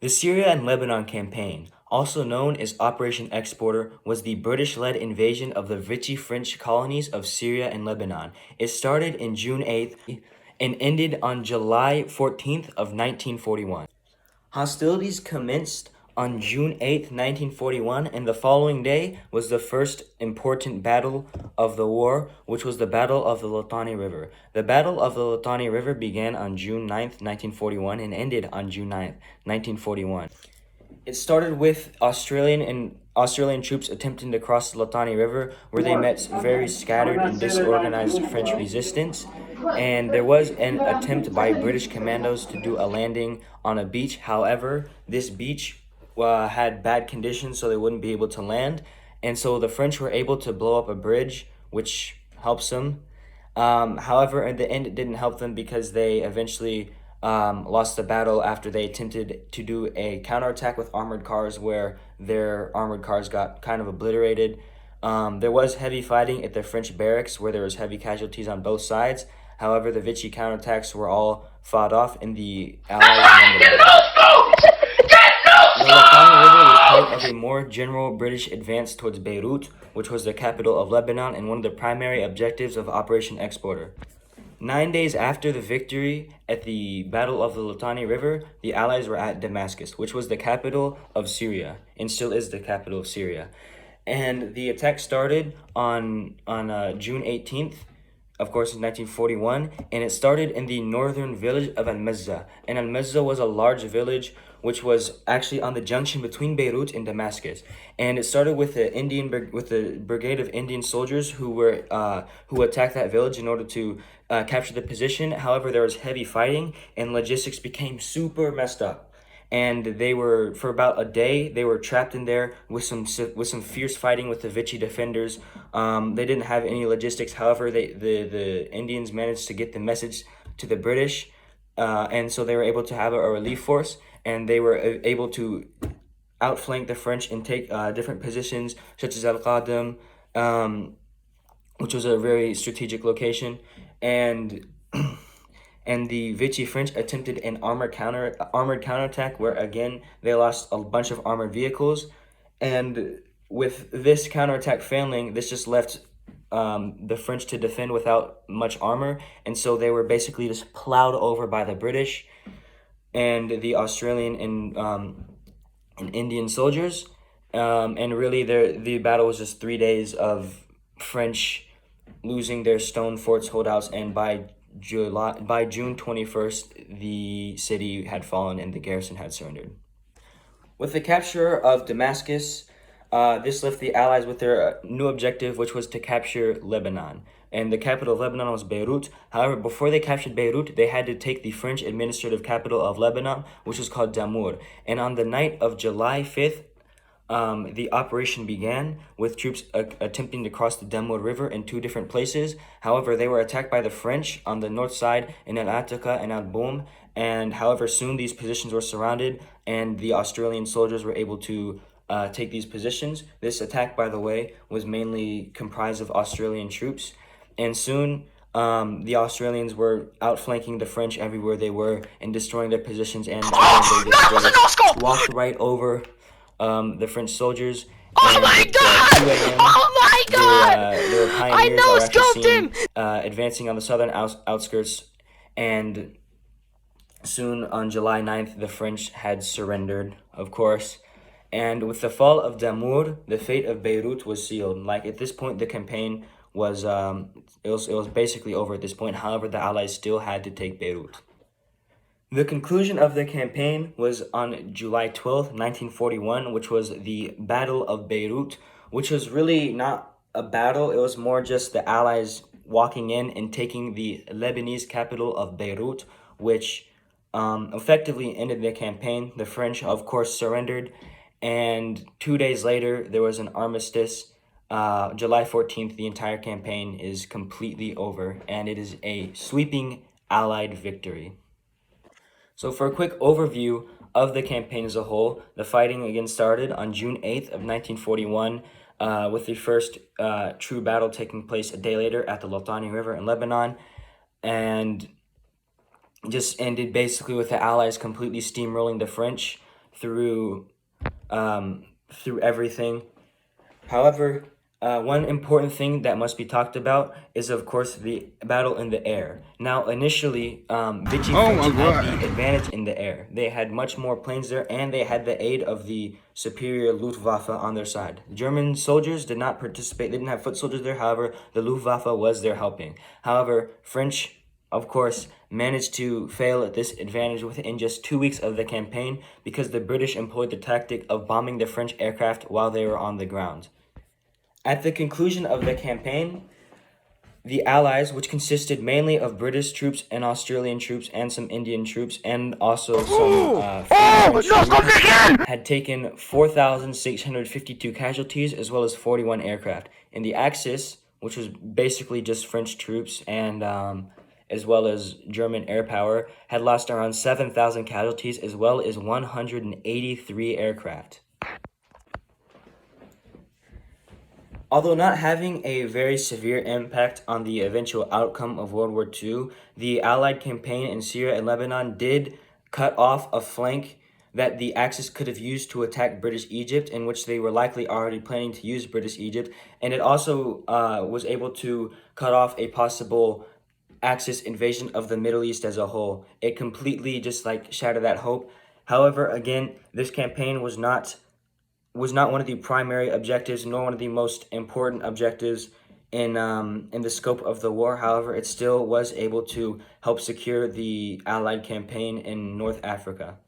The Syria and Lebanon Campaign, also known as Operation Exporter, was the British-led invasion of the Vichy French colonies of Syria and Lebanon. It started in June 8th and ended on July 14th of 1941. Hostilities commenced on June 8th, 1941, and the following day was the first important battle of the war, which was the Battle of the Litani River. The Battle of the Litani River began on June 9th, 1941, and ended on June 9th, 1941. It started with Australian troops attempting to cross the Litani River, where they met very scattered and disorganized French resistance. And there was an attempt by British commandos to do a landing on a beach. However, this beach had bad conditions, so they wouldn't be able to land. And so the French were able to blow up a bridge, which helps them. However, in the end, it didn't help them because they eventually lost the battle after they attempted to do a counterattack with armored cars, where their armored cars got kind of obliterated. There was heavy fighting at the French barracks, where there was heavy casualties on both sides. However, the Vichy counterattacks were all fought off, and the Allies won the battle. The Litani River was part of a more general British advance towards Beirut, which was the capital of Lebanon and one of the primary objectives of Operation Exporter. 9 days after the victory at the Battle of the Litani River, the Allies were at Damascus, which was the capital of Syria, and still is the capital of Syria. And the attack started on June 18th, of course, in 1941, and it started in the northern village of Al-Mazza. And Al-Mazza was a large village which was actually on the junction between Beirut and Damascus. And it started with the brigade of Indian soldiers who attacked that village in order to capture the position. However, there was heavy fighting, and logistics became super messed up. And they were, for about a day, they were trapped in there with some fierce fighting with the Vichy defenders. They didn't have any logistics. However, the Indians managed to get the message to the British, and so they were able to have a relief force, and they were able to outflank the French and take different positions, such as Al-Qadim, which was a very strategic location, and the Vichy French attempted an armored counterattack, where again they lost a bunch of armored vehicles, and with this counterattack failing, this just left the French to defend without much armor, and so they were basically just plowed over by the British and the Australian and Indian soldiers, and really the battle was just 3 days of French losing their stone forts holdouts, and by June 21st, the city had fallen and the garrison had surrendered. With the capture of Damascus, this left the Allies with their new objective, which was to capture Lebanon. And the capital of Lebanon was Beirut. However, before they captured Beirut, they had to take the French administrative capital of Lebanon, which was called Damour. And on the night of July 5th, the operation began with troops attempting to cross the Damour River in two different places. However, they were attacked by the French on the north side in Al Atika and Al Boum. And however, soon these positions were surrounded, and the Australian soldiers were able to take these positions. This attack, by the way, was mainly comprised of Australian troops. And soon, the Australians were outflanking the French everywhere they were and destroying their positions. And they just walked right over the French soldiers. Oh my god! 2 a.m. Oh my god! Their I pioneers no are actually scoped seen him! advancing on the southern outskirts. And soon, on July 9th, the French had surrendered, of course. And with the fall of Damour, the fate of Beirut was sealed. Like, at this point, the campaign was it was basically over at this point. However, the Allies still had to take Beirut. The conclusion of the campaign was on July 12th, 1941, which was the Battle of Beirut, which was really not a battle. It was more just the Allies walking in and taking the Lebanese capital of Beirut, which effectively ended the campaign. The French, of course, surrendered, and 2 days later, there was an armistice. July 14th, the entire campaign is completely over, and it is a sweeping Allied victory. So for a quick overview of the campaign as a whole, the fighting again started on June 8th of 1941, with the first true battle taking place a day later at the Litani River in Lebanon, and just ended basically with the Allies completely steamrolling the French through through everything. However, one important thing that must be talked about is, of course, the battle in the air. Now, initially, Vichy French had the advantage in the air. They had much more planes there, and they had the aid of the superior Luftwaffe on their side. German soldiers did not participate. They didn't have foot soldiers there. However, the Luftwaffe was there helping. However, French, of course, managed to fail at this advantage within just 2 weeks of the campaign because the British employed the tactic of bombing the French aircraft while they were on the ground. At the conclusion of the campaign, the Allies, which consisted mainly of British troops and Australian troops and some Indian troops and also some French troops, had taken 4,652 casualties as well as 41 aircraft. And the Axis, which was basically just French troops and as well as German air power, had lost around 7,000 casualties as well as 183 aircraft. Although not having a very severe impact on the eventual outcome of World War II, the Allied campaign in Syria and Lebanon did cut off a flank that the Axis could have used to attack British Egypt, in which they were likely already planning to use British Egypt, and it also was able to cut off a possible Axis invasion of the Middle East as a whole. It completely just shattered that hope. However, again, this campaign was not one of the primary objectives, nor one of the most important objectives in the scope of the war. However, it still was able to help secure the Allied campaign in North Africa.